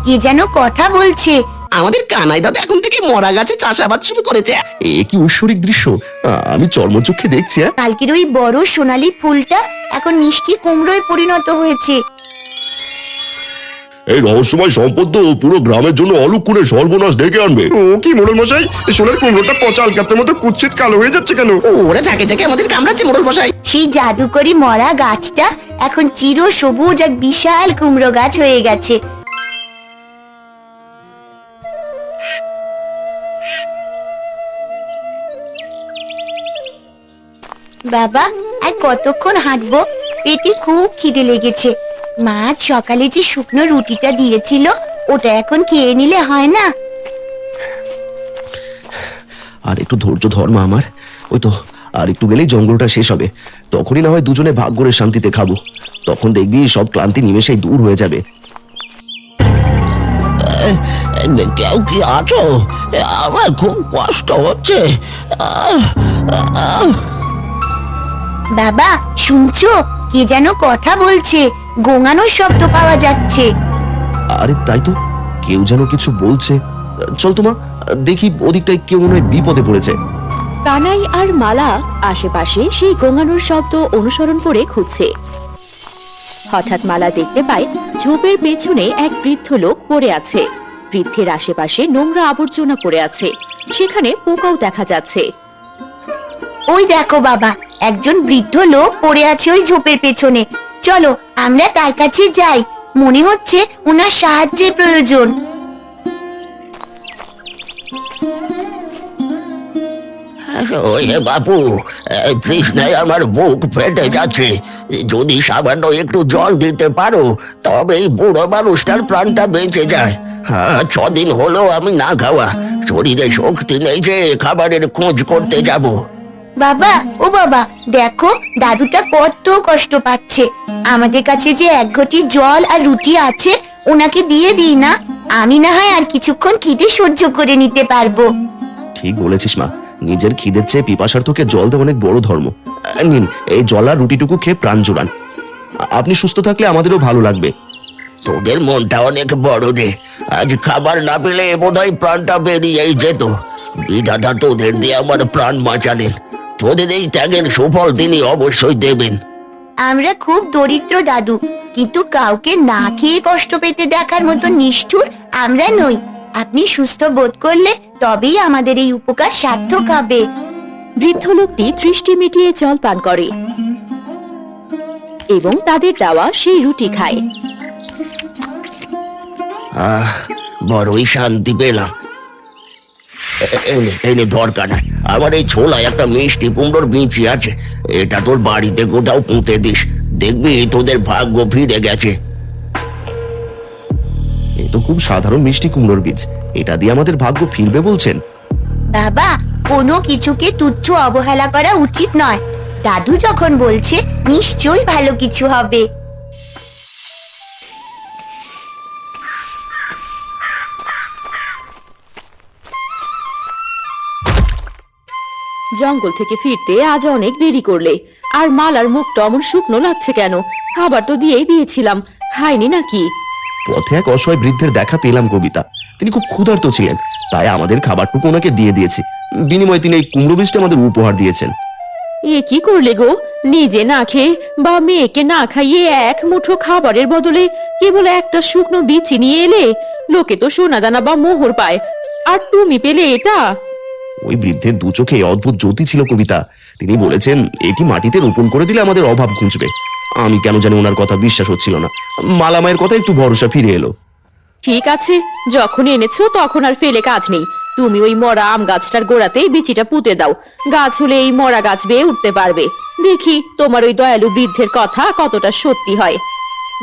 কে যেন কথা বলছে। আমাদের কানাই দাদা এখন থেকে মরা গাছে চাষাবাদ শুরু করেছে। এ কি ঐশ্বরিক দৃশ্য! আমি চর্মচক্ষে দেখছি। কালকের ওই বড় সোনালী ফুলটা এখন মিষ্টি কুমড়োয় পরিণত হয়েছে। এই রহস্যময় সম্পদ তো পুরো গ্রামের জন্য অলক্ষণে সর্বনাশ ডেকে আনবে। ও কি মোড়ল মশাই, সোনার কুমড়োটা পচা আলকাপের মতো কুৎসিত কালো হয়ে যাচ্ছে কেন? ওরা ঝাঁকে ঝাঁকে আমাদের কামড়াচ্ছে মোড়ল মশাই। সেই জাদুকরি মরা গাছটা এখন চির সবুজ এক বিশাল কুমড়ো গাছ হয়ে গেছে। বাবা, আর কতক্ষণ হাঁটবো? পেটে খুব খিদে লেগেছে। মা সকালে যে শুকনো রুটিটা দিয়েছিল ওটা এখন খেয়ে নিলে হয় না? আর একটু ধৈর্য ধর মা আমার। ওই তো আর একটু গেলেই জঙ্গলটা শেষ হবে। তখনই না হয় দুজনে ভাগ করে শান্তিতে খাবো। তখন দেখবি সব ক্লান্তি নিমেষেই দূর হয়ে যাবে। কেউ কি আছো? আমার খুব কষ্ট হচ্ছে। বাবা শুনছো? কে যেন কথা বলছে, গোঙানোর শব্দ পাওয়া যাচ্ছে। আরে তাই তো, কেউ যেন কিছু বলছে। চল তো মা, দেখি ওদিকটায় কেউ মনে হয় বিপদে পড়েছে। কানাই আর মালা আশেপাশে সেই গোঙানোর শব্দ অনুসরণ করে খুঁজছে। হঠাৎ মালা দেখতে পায় ঝোপের পেছনে এক বৃদ্ধ লোক পড়ে আছে। বৃদ্ধের আশেপাশে নোংরা আবর্জনা পড়ে আছে, সেখানে পোকাও দেখা যাচ্ছে। ওই দেখো বাবা, একজন বৃদ্ধ লোক পড়ে আছে ওই ঝোপের পেছনে। চলো আমরা তার কাছে যাই, মনে হচ্ছে ওনার সাহায্যের প্রয়োজন। ওরে বাপু, তৃষ্ণায় আমার বুক ফেটে যাচ্ছে। যদি সামান্য একটু জল দিতে পারো তবে এই বুড়ো মানুষটার প্রাণটা বেঁচে যায়। 6 দিন হলো আমি না খাওয়া, শরীরে শক্তি নেই যে খাবারের খোঁজ করতে যাব। বাবা, ও বাবা, দেখো দাদুটা কত কষ্ট পাচ্ছে। আমাদের কাছে যে এক ঘটি জল আর রুটি আছে, ওনাকে দিয়ে দিই না? আমি না হয় আর কিছুক্ষণ খিদে সহ্য করে নিতে পারবো। ঠিক বলেছিস মা, নিজের খিদের চেয়ে পিপাসার্থকে জল দেওয়া অনেক বড় ধর্ম। নিন, এই জল আর রুটিটুকু খেয়ে প্রাণ জোড়ান। আপনি সুস্থ থাকলে আমাদেরও ভালো লাগবে। তোদের মনটা অনেক বড় রে। আজ খাবার না পেলে বোধহয় প্রাণটা বেরিয়েই যেত। বিধাতা তোদের দিয়ে আমার প্রাণ বাঁচালেন। তোদের এই ত্যাগের সুফল তিনি অবশ্যই দেবেন। আমরা খুব দরিদ্র দাদু, কিন্তু কাউকে না খেয়ে কষ্ট পেতে দেখার মতো নিষ্ঠুর আমরা নই। আপনি সুস্থ বোধ করলে তবেই আমাদের এই উপকার সার্থক হবে। বৃদ্ধ লোকটি তৃষ্টি মিটিয়ে জল পান করে এবং তাদের দেওয়া সেই রুটি খায়। বড়ই শান্তি পেলাম। এনে দরকার নাই, আমার এই ছোলায় একটা মিষ্টি কুমড়োর বিচি আছে। এটা তোর বাড়িতে কোথাও পুঁতে দিস, দেখবি তোদের ভাগ্য ফিরে গেছে। এ তো খুব সাধারণ মিষ্টি কুমড়োর বীজ, এটা দিয়ে আমাদের ভাগ্য ফিরবে বলছেন? বাবা, কোনো কিছুকে তুচ্ছ অবহেলা করা উচিত নয়। দাদু যখন বলছে নিশ্চয়ই ভালো কিছু হবে। জঙ্গল থেকে ফিরতে আজ অনেক দেরি করলে। আর মালার মুখটা অমন শুকনো লাগছে কেন? খাবার তো দিয়েই দিয়েছিলাম, খায়নি নাকি? পথে এক অসহায় বৃদ্ধের দেখা পেলাম কবিতা। তিনি খুব ক্ষুধার্ত ছিলেন, তাই আমাদের খাবারটুকু ওনাকে দিয়ে দিয়েছি। বিনিময়ে তিনি এই কুমড়ো বীজটা আমাদের উপহার দিয়েছেন। এ কি করলে গো? নিজে না খেয়ে বা মেয়েকে না খাইয়ে এক মুঠো খাবারের বদলে কেবল একটা শুকনো বিচি নিয়ে এলে। লোকে তো সোনা দানা বা মোহর পায়, আর তুমি পেলে এটা? ওই বৃদ্ধের দু চোখে অদ্ভুত জ্যোতি ছিল কবিতা। তিনি বলেছেন এটি মাটিতে রোপণ করে দিলে আমাদের অভাব ঘুচবে। আমি কেন জানি ওনার কথা বিশ্বাস হচ্ছিল না। মালামায়ের কথা একটু ভরসা ফিরে এলো। ঠিক আছে, যখন এনেছো তখন আর ফেলে কাজ নেই। তুমি ওই মরা আম গাছটার গোড়াতেই বিচিটা পুঁতে দাও। গাছ হলে এই মরা গাছ বেয়ে উঠতে পারবে। দেখি তোমার ওই দয়ালু বৃদ্ধের কথা কতটা সত্যি হয়।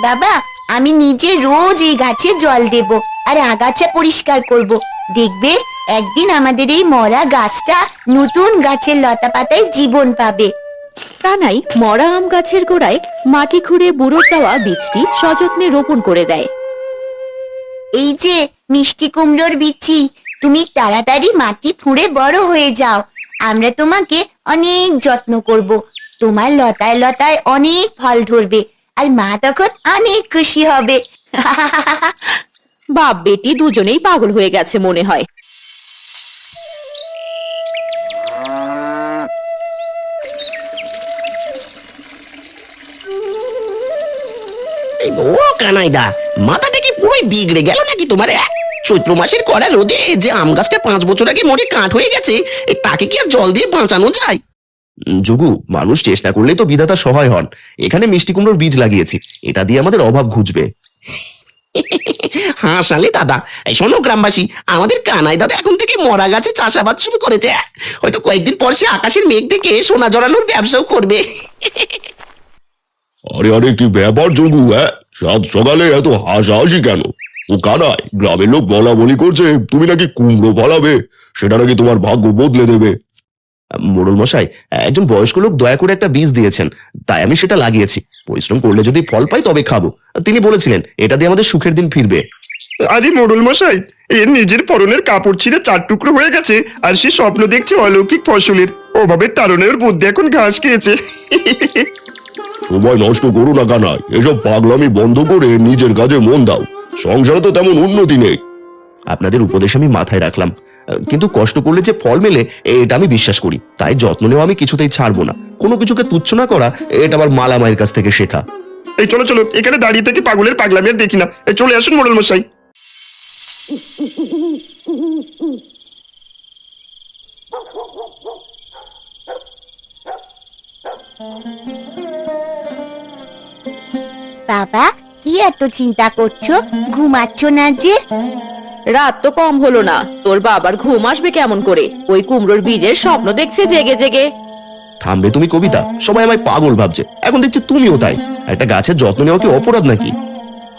বাবা, আমি নিজে রোজ এই গাছে জল দেব আর আগাছা পরিষ্কার করব। দেখবে একদিন আমাদের এই মরা গাছটা নতুন গাছের লতা পাতায় জীবন পাবে। কানাই মরা আম গাছের গোড়ায় মাটি খুঁড়ে বুড়োর দেওয়া বীজটি সযত্নে রোপণ করে দেয়। এই যে মিষ্টি কুমড়োর বিচি, তুমি তাড়াতাড়ি মাটি ফুঁড়ে বড় হয়ে যাও। আমরা তোমাকে অনেক যত্ন করব। তোমার লতায় লতায় অনেক ফল ধরবে, আর মা তখন অনেক খুশি হবে। বাপ বেটি দুজনেই পাগল হয়ে গেছে মনে হয়। এই ও কানাইদা, মাথাটা কি পুরোই বিগড়ে গেল নাকি তোমার? চৈত্র মাসের কড়া রোদে যে আম গাছটা 5 বছর আগে মরে কাঠ হয়ে গেছে, তাকে কি আর জল দিয়ে বাঁচানো যায়? যোগু, মানুষ চেষ্টা করলেই তো বিধাতা সহায় হন। এখানে মিষ্টি কুমড়োর বীজ লাগিয়েছি, এটা দিয়ে আমাদের অভাব ঘুচবে। হাসালে দাদা। এই শোনো গ্রামবাসী, আমাদের কানাই দাদা এখন থেকে মরা গাছে চাষাবাদ শুরু করেছে। হয়তো কয়েকদিন পর সে আকাশের মেঘ থেকে সোনা জড়ানোর ব্যবসাও করবে। আরে আরে, কি ব্যাপার যোগু? সাত সকালে এত হাসাহাসি কেন? ও কানাই, গ্রামের লোক বলা বলি করছে তুমি নাকি কুমড়ো ফলাবে, সেটা নাকি তোমার ভাগ্য বদলে দেবে। মোড়ল মশাই, একজন বয়স্ক লোক দয়া করে একটা বীজ দিয়েছেন, তাই আমি সেটা লাগিয়েছি। পরিশ্রম করলে যদি ফল পাই তবে খাবো। তিনি বলেছিলেন এটা দিয়ে আমাদের সুখের দিন ফিরবে। আরে মোড়ল মশাই, এর নিজের পরনের কাপড় ছিঁড়ে 4 টুকরো হয়ে গেছে, আর সে স্বপ্ন দেখছে অলৌকিক ফসলের। অভাবের তারণে ওর বুদ্ধি এখন ঘাস খেয়েছে। সময় নষ্ট করো না কানাই, এসব পাগলামি বন্ধ করে নিজের কাজে মন দাও। সংসারে তো তেমন উন্নতি নেই। আপনাদের উপদেশ আমি মাথায় রাখলাম, কিন্তু কষ্ট করলে যে ফল মেলে এটা আমি বিশ্বাস করি, তাই যত্ন নেওয়া আমি কিছুতেই ছাড়বো না। কোনো কিছুকে তুচ্ছ না করা, এটা আমার মালা মায়ের কাছ থেকে শেখা। এই চলো চলো, এখানে দাঁড়িয়ে থেকে পাগলের পাগলামি আর দেখি না। এই চলে আসুন মোড়ল মশাই। বাবা, কি এত চিন্তা করছো? ঘুমাচ্ছ না যে? রাত তো কম হলো না, তোর বাবার ঘুম আসবে কেমন করে? ওই কুমড়োর বীজের স্বপ্ন দেখছে জেগে জেগে। থামবে তুমি কবিতা? সবাই আমায় পাগল ভাবছে, এখন দেখছি তুমিও তাই। একটা গাছের যত্ন নেওয়া কি অপরাধ নাকি?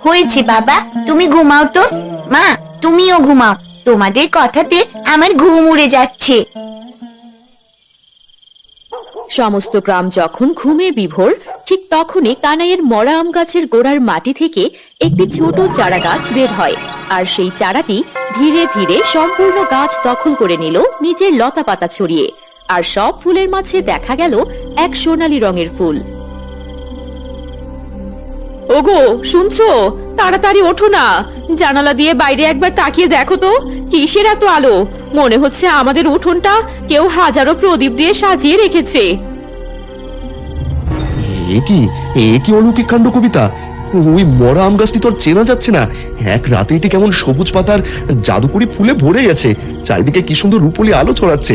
হয়েছে বাবা, তুমি ঘুমাও তো। মা, তুমিও ঘুমাও, তোমাদের কথাতে আমার ঘুম উড়ে যাচ্ছে। সমস্ত গ্রাম যখন ঘুমে বিভোর, ঠিক তখনই কানাইয়ের মরা আম গাছের গোড়ার মাটি থেকে একটি ছোট চারা গাছ বের হয়, আর সেই চারাটি ধীরে ধীরে সম্পূর্ণ গাছ দখল করে নিল নিজের লতা পাতা ছড়িয়ে। আর সব ফুলের মাঝে দেখা গেল এক সোনালী রঙের ফুল। ওগো, শুনছো? তাড়াতাড়ি ওঠো না, জানালা দিয়ে বাইরে একবার তাকিয়ে দেখো তো, কিসের এত আলো? মনে হচ্ছে আমাদের উঠোনটা কেউ হাজারো প্রদীপ দিয়ে সাজিয়ে রেখেছে। এ কি অলৌকিক কাণ্ড কবিতা! ওই মরা আম গাছটি তোর চেনা যাচ্ছে না। এক রাতে এটি কেমন সবুজ পাতার জাদুকরি ফুলে ভরে গেছে, চারিদিকে কি সুন্দর রূপলি আলো ছড়াচ্ছে।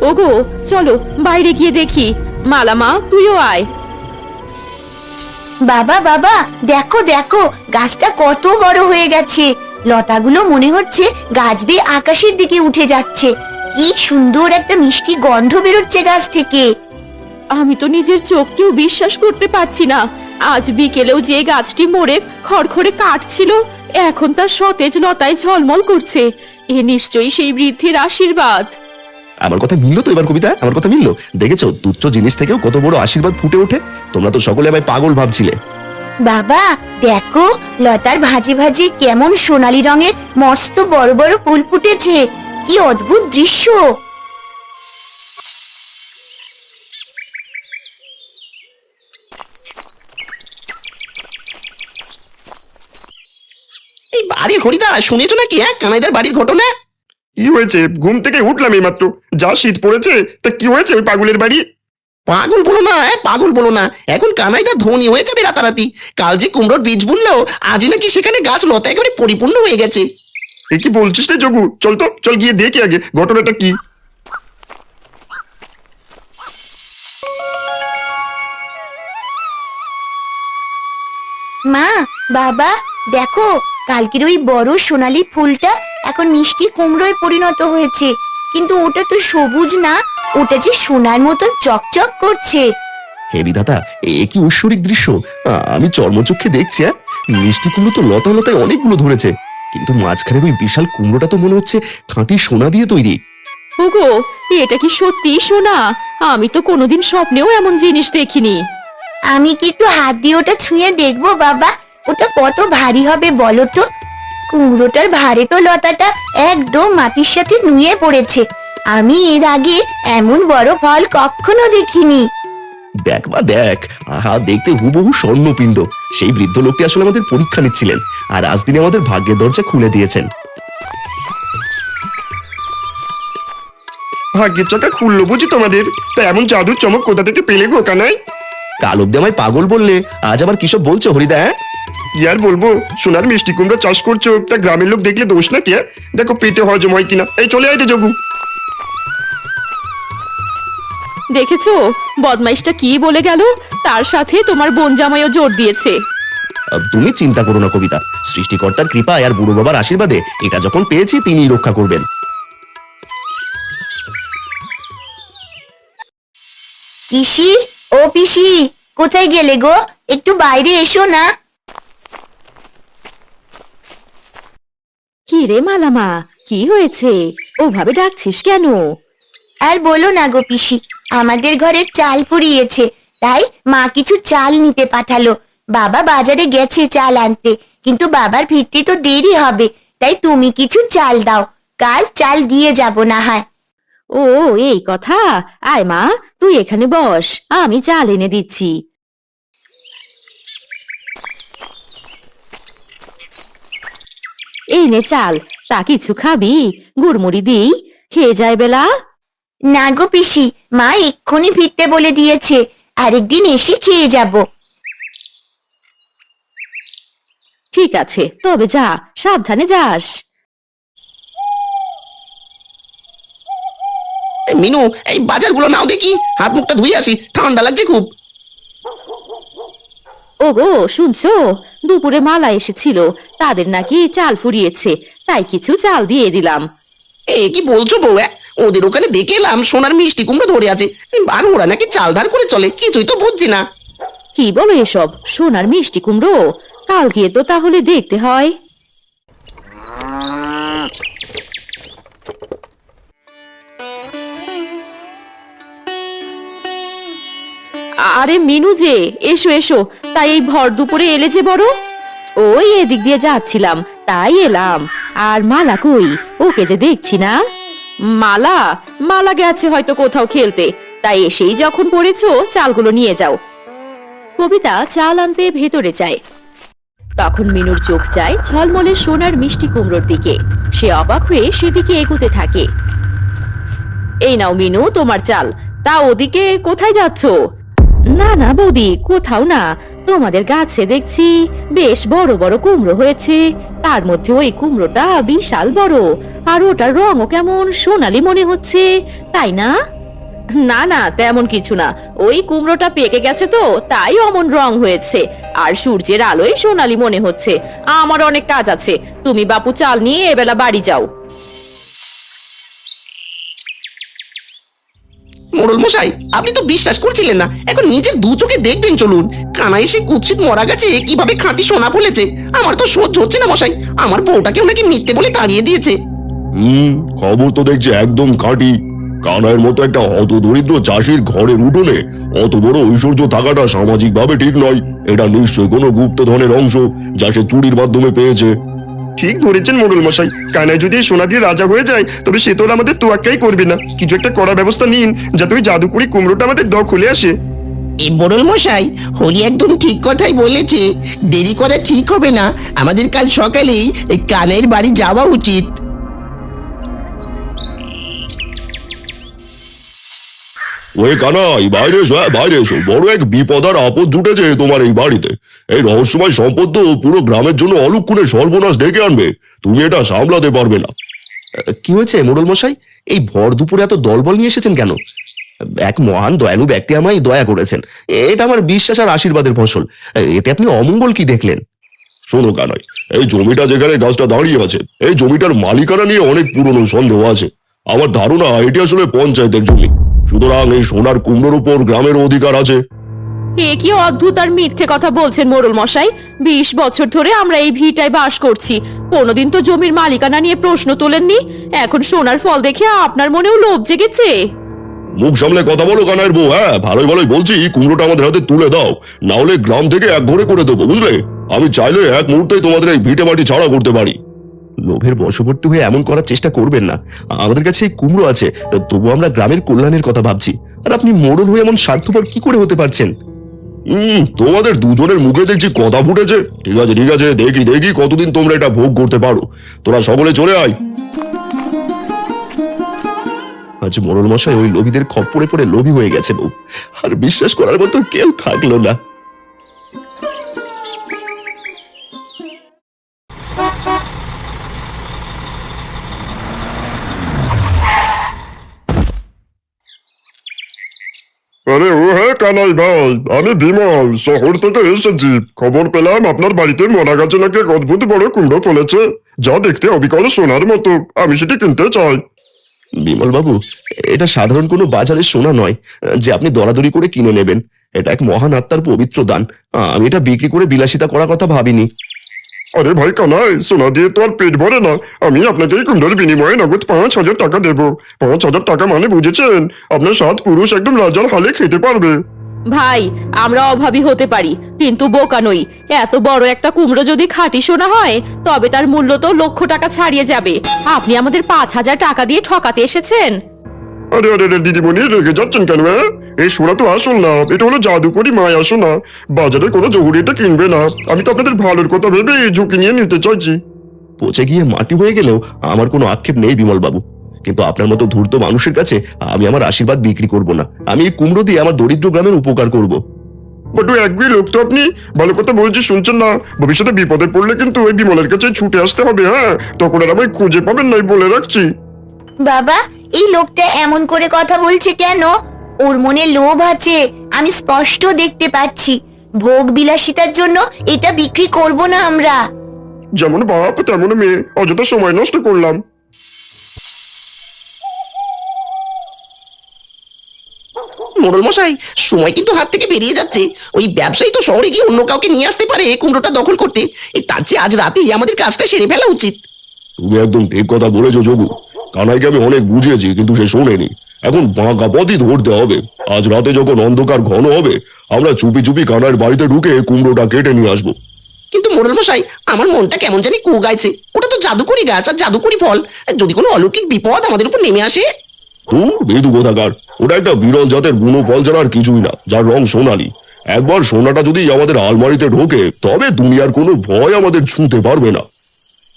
ওগো, চলো বাইরে গিয়ে দেখি। মালামা, তুইও আয়। বাবা বাবা, দেখো দেখো, গাছটা কত বড় হয়ে গেছে। লতাগুলো মনে হচ্ছে গাছ বেয়ে আকাশের দিকে উঠে যাচ্ছে। কি সুন্দর একটা মিষ্টি গন্ধ বেরোচ্ছে গাছ থেকে। আমি তো নিজের চোখকেও বিশ্বাস করতে পারছি না। আজ বিকেলেও যে গাছটি মরে খড়খড়ে কাটছিল, এখন তার সতেজ লতায় ঝলমল করছে। এ নিশ্চয়ই সেই বৃদ্ধির আশীর্বাদ। আমার কথা মিললো তো এবার কবিতা? আমার কথা মিললো? দেখেছো, তুচ্ছ জিনিস থেকেও কত বড় আশীর্বাদ ফুটে ওঠে। তোমরা তো সকলে আমায় পাগল ভাবছিলে। বাবা দেখো, লতার ভাঁজে ভাঁজে কেমন সোনালী রঙের মস্ত বড় বড় ফুল ফুটেছে। কি অদ্ভুত দৃশ্য! এই বাড়ির হরিদা, শুনেছো নাকি কানাইদার বাড়ির ঘটনা? কি হয়েছে? ঘুম থেকে উঠলাম এই মাত্র। যা শীত পড়েছে, তা কি হয়েছে ওই পাগলের বাড়ি? পাগল বলো না, পাগল বলো না। এখন কানাইদা ধনী হয়ে যাবে রাতারাতি। কাল যে কুমড়োর বীজ বুনলো, আজই নাকি সেখানে গাছ লতা একেবারে পরিপূর্ণ হয়ে গেছে। এ কি বলছিস রে যোগু? চল তো, চল গিয়ে দেখি আগে ঘটনাটা কি। মা, বাবা, দেখো, কালকের ওই বড় সোনালী ফুলটা এখন মিষ্টি কুমড়োয় পরিণত হয়েছে। কিন্তু ওটা তো সবুজ না, ওটা যে সোনার মতন চকচক করছে। হে বিধাতা, এ কি ঐশ্বরিক দৃশ্য! আমি চর্মচক্ষে দেখছি। মিষ্টি কুমড়ো তো লতায় লতায় অনেকগুলো ধরেছে, কিন্তু মাঝখানের ওই বিশাল কুমড়োটা তো মনে হচ্ছে খাঁটি সোনা দিয়ে তৈরি। ওগো, এটা কি সত্যি সোনা? আমি তো কোনোদিন স্বপ্নেও এমন জিনিস দেখিনি। আমি কি একটু হাত দিয়ে ওটা ছুঁয়ে দেখবো বাবা? ওটা কত ভারী হবে বলো তো? কুমড়োটার ভারে তো লতাটা একদম মাটির সাথে নুয়ে পড়েছে। আমি এর আগে এমন বড় ফল কখনো দেখিনি। দেখ বা দেখ, আহা দেখতে হুবহু স্বর্ণপিণ্ড। সেই বৃদ্ধ লোকটি আসলে আমাদের পরীক্ষা নিচ্ছিলেন, আর আজ তিনি আমাদের ভাগ্যের দরজা খুলে দিয়েছেন। ভাগ্যের চাকা খুললো বুঝি তোমাদের? তা এমন জাদুর চমক কোথা থেকে পেলে গো কানাই? কাল অব্দি আমায় পাগল বললে, আজ আবার কিসব বলছো হরিদা? হ্যাঁ, কি আর বলবো, সোনার মিষ্টি কুমড়া চাষ করছো, তা গ্রামের লোক দেখলে দোষ নাকি? দেখো পেটে হজম হয় কিনা। এই চলে আয় রে যোগু। দেখেছো বদমাইশটা কি বলে গেল? তার সাথে তোমার বোন জামাইও জোর দিয়েছে। তুমি চিন্তা করো না কবিতা, সৃষ্টিকর্তার কৃপায় আর বুড়ো বাবার আশীর্বাদে এটা যখন পেয়েছি তিনিই রক্ষা করবেন। পিসি, ও পিসি, কোথায় গেলে গো? একটু বাইরে এসো না। কি রে মালামা, কি হয়েছে? ওভাবে ডাকছিস কেন? আর বলো না গো পিসি, আমাদের ঘরের চাল ফুরিয়েছে, তাই মা কিছু চাল নিতে পাঠালো। বাবা বাজারে গেছে চাল আনতে, কিন্তু বাবার ফিরতে তো দেরি হবে, তাই তুমি কিছু চাল দাও, কাল চাল দিয়ে যাব না হয়। ও এই কথা। আয় মা, তুই এখানে বস, আমি চাল এনে দিচ্ছি। এই নে চাল, তা কিছু খাবি? গুড়মুড়ি দিই, খেয়ে যায় বেলা। না গো পিসি, মা এক্ষুনি ফিরতে বলে দিয়েছে, আরেকদিন এসে খেয়ে যাব। ঠিক আছে, তবে যা, সাবধানে যাস। মিনু, এই বাজারগুলো নাও দেখি, হাত মুখটা ধুয়ে আসি, ঠান্ডা লাগছে খুব। ওগো শুনছো, দুপুরে মালা এসেছিল, তাদের নাকি চাল ফুরিয়েছে, তাই কিছু চাল দিয়ে দিলাম। এ কি বলছো বউ? ওদের ওখানে দেখে এলাম সোনার মিষ্টি কুমড়ো ধরে আছে, আর ওরা নাকি চাল ধার করে চলে, কিছুই তো বুঝছি না। কি বলো এসব? সোনার মিষ্টি কুমড়ো? কাল গিয়ে তো তাহলে দেখতে হয়। আরে মিনু যে, এসো এসো, তাই এই ভর দুপুরে এলে যে বড়? ওই এদিক দিয়ে যাচ্ছিলাম, তাই এলাম। আর মালা কই? ওকে যে দেখছি না। মালা মালা গেছে হয়তো কোথাও খেলতে, তাই এসেই যখন পড়েছো চালগুলো নিয়ে যাও। কবিতা চাল আনতে ভেতরে যায়। তখন মিনুর চোখ যায় ঝলমলে সোনার মিষ্টি কুমড়োর দিকে। সে অবাক হয়ে সেদিকে এগোতে থাকে। এই নাও মিনু, তোমার চাল। তা ওদিকে কোথায় যাচ্ছ? না না বৌদি, কোথাও না, তোমাদের গাছে দেখছি বেশ বড় বড় কুমড়ো হয়েছে, তার মধ্যে ওই কুমড়োটা বিশাল বড়, আর ওটার রঙও কেমন সোনালি মনে হচ্ছে, তাই না? না না, তেমন কিছু না, ওই কুমড়োটা পেকে গেছে তো তাই অমন রং হয়েছে, আর সূর্যের আলোয় সোনালি মনে হচ্ছে। আমার অনেক কাজ আছে, তুমি বাপু চাল নিয়ে এবেলা বাড়ি যাও। মোড়ল মশাই, আপনি তো বিশ্বাস করছিলেন না, এখন নিজের দু চোখে দেখবেন, চলুন। কানাই সে কুৎসিত মরা গেছে কিভাবে খাঁটি সোনা ফলেছে। আমার তো সহ্য হচ্ছে না মশাই, আমার বউটাকে ওনাকে মিথ্যে বলে তাড়িয়ে দিয়েছে। খবর তো দেখছি একদম খাঁটি। কানাইয়ের মতো একটা অত দরিদ্র চাষির ঘরের উঠোনে অত বড় ঐশ্বর্য থাকাটা সামাজিক ভাবে ঠিক নয়। এটা নিশ্চয়ই কোনো গুপ্তধনের অংশ, যা সে চুরির মাধ্যমে পেয়েছে। ঠিক ধরেছেন মোড়ল মশাই, কানাই যদি এই সোনা দিয়ে রাজা হয়ে যায়, তবে সে তো আর আমাদের তোয়াক্কাই করবে না। কিছু একটা করার ব্যবস্থা নিন, যাতে ওই জাদুকরি কুমড়োটা আমাদের দখলে আসে। এই মোড়ল মশাই, হরি একদম ঠিক কথাই বলেছে। দেরি করা ঠিক হবে না, আমাদের কাল সকালেই এই কানের বাড়ি যাওয়া উচিত। ওই কানাই, বাইরে এসো, বাইরে এসো, বড় এক বিপদ আর আপদ জুটেছে তোমার এই বাড়িতে। এই রহস্যময় সম্পদ তো পুরো গ্রামের জন্য অলক্ষণে সর্বনাশ ডেকে আনবে, তুমি এটা সামলাতে পারবে না। কি হয়েছে মোড়ল মশাই? এই ভর দুপুরে এত দলবল নিয়ে এসেছেন কেন? এক মহান দয়ালু ব্যক্তি আমায় দয়া করেছেন, এটা আমার বিশ্বাস আর আশীর্বাদের ফসল। এতে আপনি অমঙ্গল কি দেখলেন? শোনো কানাই, এই জমিটা যেখানে গাছটা দাঁড়িয়ে আছে, এই জমিটার মালিকানা নিয়ে অনেক পুরনো সন্দেহ আছে। আমার ধারণা এটি আসলে পঞ্চায়েতের জমি, সুতরাং এই সোনার কুমড়োর উপর গ্রামের অধিকার আছে। এ কি অদ্ভুত আর মিথ্যে কথা বলছেন মোড়ল মশাই। 20 বছর ধরে আমরা এই ভিটায় বাস করছি, কোনোদিন তো জমির মালিকানা নিয়ে প্রশ্ন তোলেননি। এখন সোনার ফল দেখে আপনার মনেও লোভ জেগেছে? মুখ সামলে কথা বলো কানাইয়ের বউ। ভালোই ভালোই বলছি, কুমড়োটা আমাদের হাতে তুলে দাও, না হলে গ্রাম থেকে এক ঘরে করে দেবো, বুঝলে? আমি চাইলে এক মুহূর্তেই তোমাদের এই ভিটে মাটি ছাড়া করতে পারি। লোভের বশবর্তী হয়ে এমন করার চেষ্টা করবেন না। আমাদের কাছে এই কুমড়ো আছে, তবু আমরা গ্রামের কল্যাণের কথা ভাবছি, আর আপনি মোড়ল হয়ে এমন স্বার্থপর কি করে হতে পারছেন? তোমাদের দুজনের মুখে দেখছি কথা ফুটেছে। ঠিক আছে ঠিক আছে, দেখি দেখি কতদিন তোমরা এটা ভোগ করতে পারো। তোরা সকলে চলে আয়। আজ মোড়ল মশাই ওই লোভীদের খপ্পরে পড়ে লোভী হয়ে গেছে বউ, আর বিশ্বাস করার মতো কেউ থাকলো না। আরে ও হ্যাঁ কানাই ভাই, আমি বিমল শহর থেকে এসেছি। খবর পেলাম আপনার বাড়িতে মরা গাছে নাকি এক অদ্ভুত বড় কুমড়ো ফলেছে, যা দেখতে অবিকল সোনার মতো। আমি সেটি কিনতে চাই। বিমল বাবু, এটা সাধারণ কোনো বাজারের সোনা নয় যে আপনি দরাদরি করে কিনে নেবেন। এটা এক মহান আত্মার পবিত্র দান। আমি এটা বিক্রি করে বিলাসিতা করার কথা ভাবিনি। আরে ভাই কানাই, সোনা দিয়ে তো আর পেট ভরে না। আমি আপনাকে এই কুমড়োর বিনিময়ে নগদ 5,000 টাকা দেবো। 5,000 টাকা মানে বুঝেছেন, আপনার 7 পুরুষ একদম রাজার হালে খেতে পারবে। ভাই, আমরা অভাবী হতে পারি কিন্তু বোকা নই। এত বড় একটা কুমড়ো যদি খাঁটি সোনা হয় তবে তার মূল্য তো লক্ষ টাকা ছাড়িয়ে যাবে। আপনি আমাদের 5,000 টাকা দিয়ে ঠকাতে এসেছেন। আরে আরে আরে দিদিমণি, রেগে যাচ্ছেন কেন? এই সোনা তো আসল না, এটা হলো জাদুকরি মায়া সোনা। বাজারে কোনো জহুরি এটা কিনবে না। আমি তো আপনাদের ভালোর কথা ভেবে এই ঝুঁকি নিয়ে নিতে চাইছি। পচে গিয়ে মাটি হয়ে গেলেও আমার কোনো আক্ষেপ নেই বিমল বাবু, কিন্তু আপনার মতো ধূর্ত মানুষের কাছে আমি আমার আশীর্বাদ বিক্রি করব না। আমি এই কুমড়ো দিয়ে আমার দরিদ্র গ্রামের উপকার করব। বটু একগুই লোক তো আপনি, ভালো কথা বলছি শুনছেন না? ভবিষ্যতে বিপদে পড়লে কিন্তু ওই বিমলের কাছে ছুটে আসতে হবে। হ্যাঁ, তখন আর আমায় খুঁজে পাবেন নাই বলে রাখছি। বাবা, এই লোকটা এমন করে কথা বলছে কেন? ওর মনে লোভ আছে, আমি স্পষ্ট দেখতে পাচ্ছি। ভোগ বিলাসিতার জন্য এটা বিক্রি করব না আমরা। যেমন বাপ তেমন মেয়ে, অযথা সময় নষ্ট করলাম। মোড়ল মশাই, সময় কিন্তু হাত থেকে বেরিয়ে যাচ্ছে। ওই ব্যবসায়ী তো শহরে গিয়ে অন্য কাউকে নিয়ে আসতে পারে কুমড়োটা দখল করতে। তার চেয়ে আজ রাতেই আমাদের কাজটা সেরে ফেলা উচিত। তুমি একদম ঠিক কথা বলেছো যোগু। কানাইকে আমি অনেক বুঝিয়েছি কিন্তু সে শোনেনি। এখন বাঁকা পথই ধরতে হবে। আজ রাতে যখন অন্ধকার ঘন হবে, আমরা চুপি চুপি কানাইয়ের বাড়িতে ঢুকে কুমড়োটা কেটে নিয়ে আসবো। কিন্তু মোড়ল মশাই, আমার মনটা কেমন জানি কু গাইছে। ওটা তো জাদুকরি গাছ আর জাদুকরি ফল। যদি কোনো অলৌকিক বিপদ আমাদের উপর নেমে আসে। বেদু কোথাকার, ওটা একটা বিরল জাতের বুনো ফল ছাড়া আর কিছুই না, যার রং সোনালি। একবার সোনাটা যদি আমাদের আলমারিতে ঢোকে তবে দুনিয়ার কোনো ভয় আমাদের ছুঁতে পারবে না।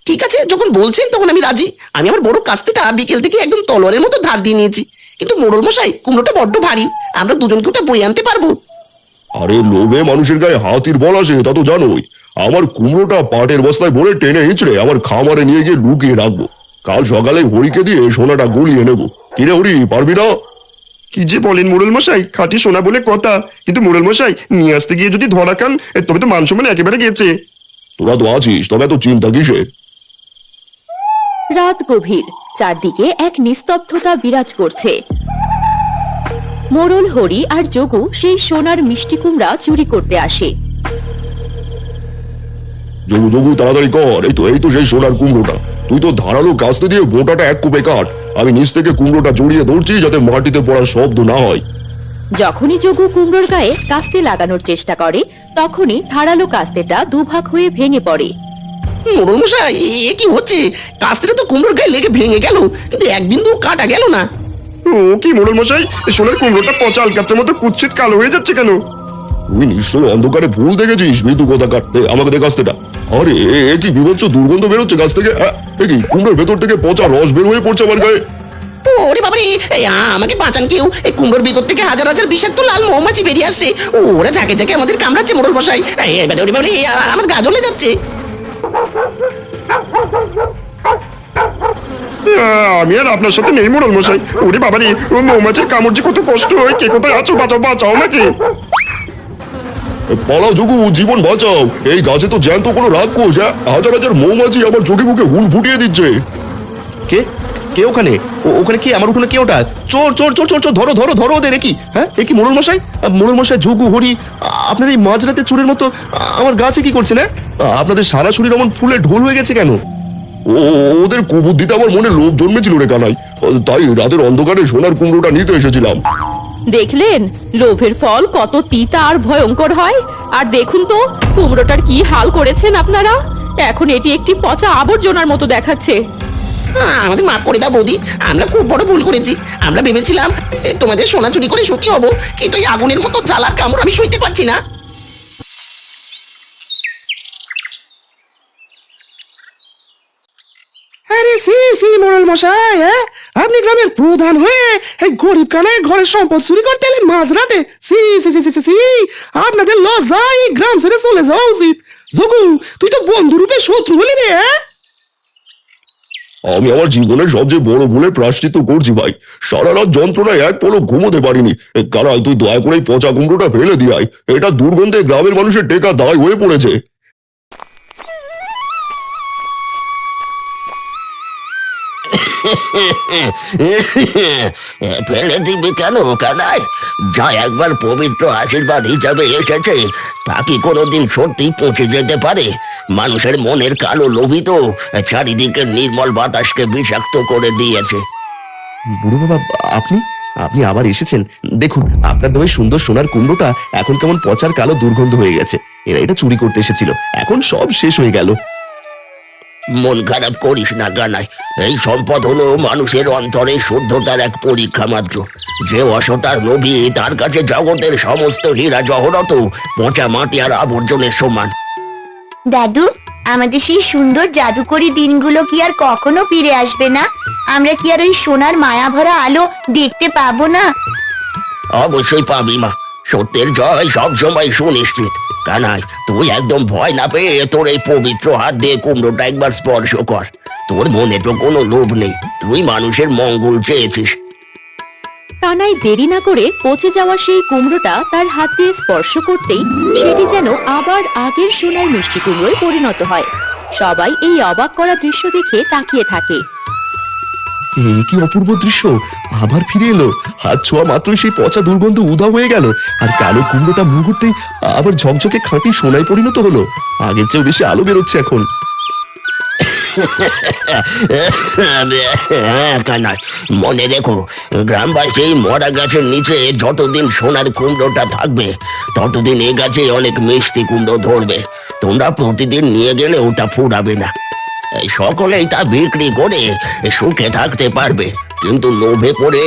ঠিক আছে, যখন বলছেন তখন আমি রাজি। আমি আমার বড় কাস্তেটা বিকেল থেকে একদম তলোয়ারের মতো ধার দিয়ে নিয়েছি। কিন্তু মোড়ল মশাই, কুমড়োটা বড্ড ভারী। আমরা দুজনকে ওটা বয়ে আনতে পারবো? আরে লোভে মানুষের গায়ে হাতির বল আসে, তা তো জানোই। আমার কুমড়োটা পাটের বস্তায় ভরে টেনে হিঁচড়ে আমার খামারে নিয়ে গিয়ে লুকিয়ে রাখবো। কাল সকালে হরিকে দিয়ে সোনাটা গলিয়ে নেবো। কিরে হরি, পারবি না? কি যে বলেন মোড়ল মশাই, খাঁটি সোনা বলে কথা। কিন্তু মোড়ল মশাই, নিয়ে আসতে গিয়ে যদি ধরা খান তবে তো মান সম্মান একেবারে গেছে। তোরা তো আছিস, তবে এত চিন্তা কিসের? রাত গভীর, চারদিকে এক নিস্তব্ধতা বিরাজ করছে। মোড়ল হরি আর যোগু সেই সোনার মিষ্টি কুমড়া চুরি করতে আসে। যোগু যোগু, তাড়াতাড়ি কর। এই তো সেই সোনার কুমড়োটা। তুই তো ধারালো কাস্তে দিয়ে বোঁটাটা এক কুপে কাট। আমি নিচ থেকে কুমড়োটা জড়িয়ে ধরছি যাতে মাটিতে পড়ার শব্দ না হয়। যখনই যোগু কুমড়োর গায়ে কাস্তে লাগানোর চেষ্টা করে তখনই ধারালো কাস্তেটা দুভাগ হয়ে ভেঙে পড়ে। মোড়ল মশাই, এ কি হচ্ছে? কাস্তেটা তো কুমড়োর গায়ে লেগে ভেঙে গেল, কিন্তু এক বিন্দু কাটা গেল না। ও কি মোড়ল মশাই, এই সোনার কুমড়োটা পচা আলকাপটার মতো কুচ্ছিত কালো হয়ে যাচ্ছে কেন? তুই নিশ্চয়ই অন্ধকারে ভুল দেখেছিস। বিদু কোথাকার, আমাকে দে কাস্তেটা। আরে এ কি বিভৎস দুর্গন্ধ বেরোচ্ছে গাছ থেকে। এ কি কুমড়োর ভেতর থেকে পচা রস বের হয়ে পড়ছে আমার গায়ে। ওরে বাবারে, আমাকে বাঁচান কেউ। এই কুমড়োর ভিতর থেকে হাজার হাজার বিষাক্ত লাল মৌমাছি বেরিয়ে আসছে। ওরা ঝাঁকে ঝাঁকে আমাদের কামড়াচ্ছে মোড়ল মশাই। ওরে বাবারে, আমার গা জ্বলে যাচ্ছে। আমি আর আপনার সাথে নেই মোড়ল মশাই। ওরে বাবারে, ও মৌমাছির কামড় যে কত কষ্ট হয়। কে কোথায় আছো? বাঁচাও বাঁচাও আমাকে। পালাও যোগু, জীবন বাঁচাও। এই গাছে তো জ্যান্ত কোনো রাক্ষস। হাজার হাজার মৌমাছি আমার চোখে মুখে হুল ফুটিয়ে দিচ্ছে। কে কে ওখানে? ওখানে কি? আমার উঠোনে কে ওটা? চোর চোর চোর চোর চোর, ধরো ধরো ধরো ওদের। কি হ্যাঁ, এ কি মোড়ল মশাই? মোড়ল মশাই, যোগু, হরি, আপনার এই মাঝরাতে চোরের মতো আমার গাছে কি করছেন? আপনাদের সারা শরীর অমন ফুলে ঢোল হয়ে গেছে কেন? ওদের কুবুদ্ধিতে আমার মনে লোভ জন্মেছিল রে কানাই, তাই রাতের অন্ধকারে সোনার কুমড়োটা নিতে এসেছিলাম। দেখলেন লোভের ফল কত তিতা আর ভয়ঙ্কর হয়। আর দেখুন তো কুমড়োটার কি হাল করেছেন আপনারা। এখন এটি একটি পচা আবর্জনার মতো দেখাচ্ছে। আমাদের মাফ করে দাও বৌদি, আমরা খুব বড় ভুল করেছি। আমরা ভেবেছিলাম তোমাদের সোনা চুরি করে সুখী হব, কিন্তু এই আগুনের মতো জ্বালার কামড় আমি সইতে পারছি না। আরে সি সি মোড়ল মশাই, হ্যাঁ আপনি গ্রামের প্রধান হয়ে এই গরিব কানায় ঘরের সম্পদ চুরি করতে এলেন মাঝরাতে? সি সি সি সি সি আপনাদের লজ্জায় এই গ্রাম ছেড়ে চলে যাওয়া উচিত। যোগু, তুই তো বন্ধু রূপে শত্রু হলি রে। হ্যাঁ আমি আমার জীবনের সবচেয়ে বড় ভুলের প্রায়শ্চিত্ত করছি ভাই। সারা রাত যন্ত্রণায় এক পলক ঘুমোতে পারিনি। কারাই, তুই দয়া করে এই পচা কুমড়োটা ফেলে দিয়াই। এটা দুর্গন্ধে গ্রামের মানুষের টেকা দায় হয়ে পড়েছে। ফেলে দিবি কেন কানাই? যা একবার পবিত্র আশীর্বাদ হিসাবে এসেছে তা কি কোনোদিন সত্যি পৌঁছে যেতে পারে? মানুষের মনের কালো লোভী তো চারিদিকে নির্মল বাতাসকে বিষাক্ত করে দিয়েছে। বুড়ো বাবা, আপনি আপনি আবার এসেছেন। দেখুন, আপনার ওই সুন্দর সোনার কুমড়োটা এখন কেমন পচার কালো দুর্গন্ধ হয়ে গেছে। এরা এটা চুরি করতে এসেছিল, এখন সব শেষ হয়ে গেল। মন খারাপ করিস না কানাই। এই সম্পদ হলো মানুষের অন্তরে শুদ্ধতার এক পরীক্ষা মাত্র। যে অসতার লোভী, তার কাছে জগতের সমস্ত হীরা জহরত পচা মাটি আর আবর্জনের সমান। দাদু, আমাদের সেই সুন্দর জাদুকরি দিনগুলো কি আর কখনো ফিরে আসবে না? আমরা কি আর ওই সোনার মায়া ভরা আলো দেখতে পাবো না? অবশ্যই পাবি মা, সত্যের জয় সবসময় সুনিশ্চিত। কানাই, তুই একদম ভয় না পেয়ে তোর এই পবিত্র হাত দিয়ে কুমড়োটা একবার স্পর্শ কর। তোর মনে তো কোনো লোভ নেই, তুই মানুষের মঙ্গল চেয়েছিস। কানাই দেরি না করে পচে যাওয়া সেই কুমড়োটা তার হাত দিয়ে স্পর্শ করতেই সেটি যেন আবার আগের সোনার মিষ্টি কুমড়োয় পরিণত হয়। সবাই এই অবাক করা দৃশ্য দেখে তাকিয়ে থাকে। এই কি অপূর্ব দৃশ্য! আবার ফিরে এলো। হাত ছোঁয়া মাত্রই সেই পচা দুর্গন্ধ উধাও হয়ে গেল, আর কালো কুমড়োটা মুহূর্তেই আবার ঝকঝকে খাঁটি সোনায় পরিণত হলো। আগের চেয়েও বেশি আলো বেরোচ্ছে এখন। হ্যাঁ কানাই, মনে রেখো, গ্রামবাসী এই মরা গাছের নিচে যতদিন সোনার কুমড়োটা থাকবে ততদিন এ গাছে অনেক মিষ্টি কুমড়ো ধরবে। তোমরা প্রতিদিন নিয়ে গেলে ওটা ফুরাবে না। এই সকলেই তা বিক্রি করে সুখে থাকতে পারবে, কিন্তু লোভে পড়ে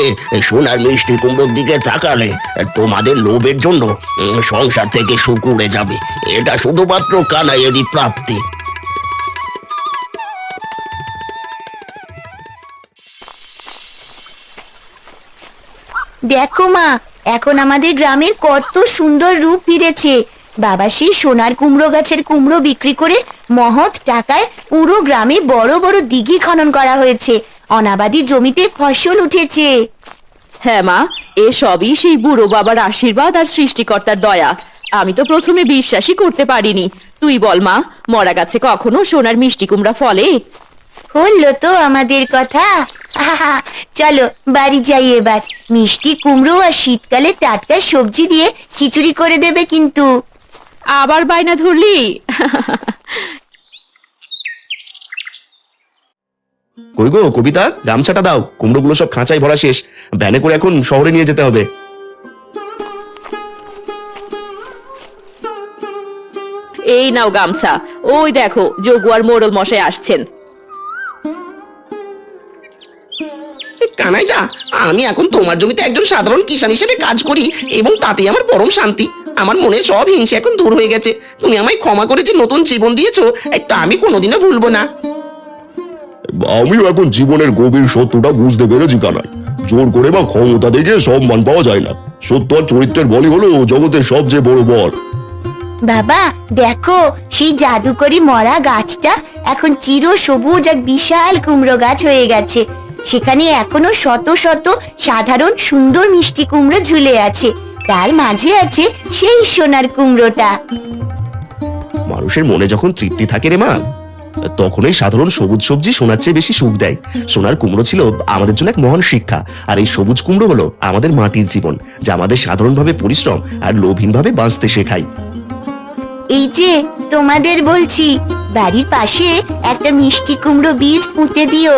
সোনার মিষ্টি কুমড়োর দিকে তাকালে তোমাদের লোভের জন্য সংসার থেকে সুখ উড়ে যাবে। এটা শুধুমাত্র কানাইয়েরই প্রাপ্তি। দেখো মা, এখন আমাদের গ্রামের কত সুন্দর রূপ ফিরেছে। বাবা সেই সোনার কুমড়ো গাছের কুমড়ো বিক্রি করে মহৎ টাকায় পুরো গ্রামে বড় বড় দিঘি খনন করা হয়েছে। অনাবাদি জমিতে ফসল উঠেছে। হ্যাঁ মা, এ সবই সেই বুড়ো বাবার আশীর্বাদ আর সৃষ্টিকর্তার দয়া। আমি তো প্রথমে বিশ্বাসই করতে পারিনি। তুই বল মা, মরা গাছে কখনো সোনার মিষ্টি কুমড়া ফলে? হলো তো আমাদের কথা। আহা, চলো বাড়ি যাই এবার। মিষ্টি কুমড়ো আর শীতকালে টাটকা সবজি দিয়ে খিচুড়ি করে দেবে কিন্তু। আবার বায়না ধরলি? কই গো কবিতা, গামছাটা দাও। কুমড়োগুলো সব খাঁচায় ভরা শেষ, ভ্যানে করে এখন শহরে নিয়ে যেতে হবে। এই নাও গামছা। ওই দেখো, যোগু আর মোড়ল মশাই আসছেন। কানাইদা, আমি এখন তোমার জমিতে একজন সাধারণ কিষান হিসেবে কাজ করি এবং তাতেই আমার পরম শান্তি। আমার মনে সব হিংসা এখন দূর হয়ে গেছে। তুমি আমায় ক্ষমা করে যে নতুন জীবন দিয়েছো, তা আমি কোনোদিনও ভুলবো না। আমিও এখন জীবনের গভীর সত্যটা বুঝতে পেরেছি কানাই। জোর করে বা ক্ষমতা দেখে সম্মান পাওয়া যায় না। সত্য আর চরিত্রের বলই হলো জগতের সবচেয়ে বড় বর। বাবা দেখো, সেই জাদুকরি মরা গাছটা এখন চির সবুজ এক বিশাল কুমড়ো গাছ হয়ে গেছে। সেখানে এখনো শত শত সাধারণ সুন্দর মিষ্টি কুমড়ো ঝুলে আছে। তার মাঝে আছে সেই সোনার কুমড়োটা। মানুষের মনে যখন তৃপ্তি থাকে রে মা, তখনই সাধারণ সবুজ সবজি সোনার চেয়ে বেশি সুখ দেয়। সোনার কুমড়ো ছিল আমাদের জন্য এক মহান শিক্ষা, আর এই সবুজ কুমড়ো হলো আমাদের মাটির জীবন, যা আমাদের সাধারণভাবে পরিশ্রম আর লোভহীনভাবে বাঁচতে শেখায়। এই যে তোমাদের বলছি, বাড়ির পাশে একটা মিষ্টি কুমড়ো বীজ পুঁতে দিও।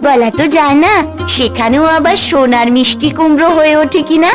বলা তো যায় না, সেখানেও আবার সোনার মিষ্টি কুমড়ো হয়ে ওঠে কিনা।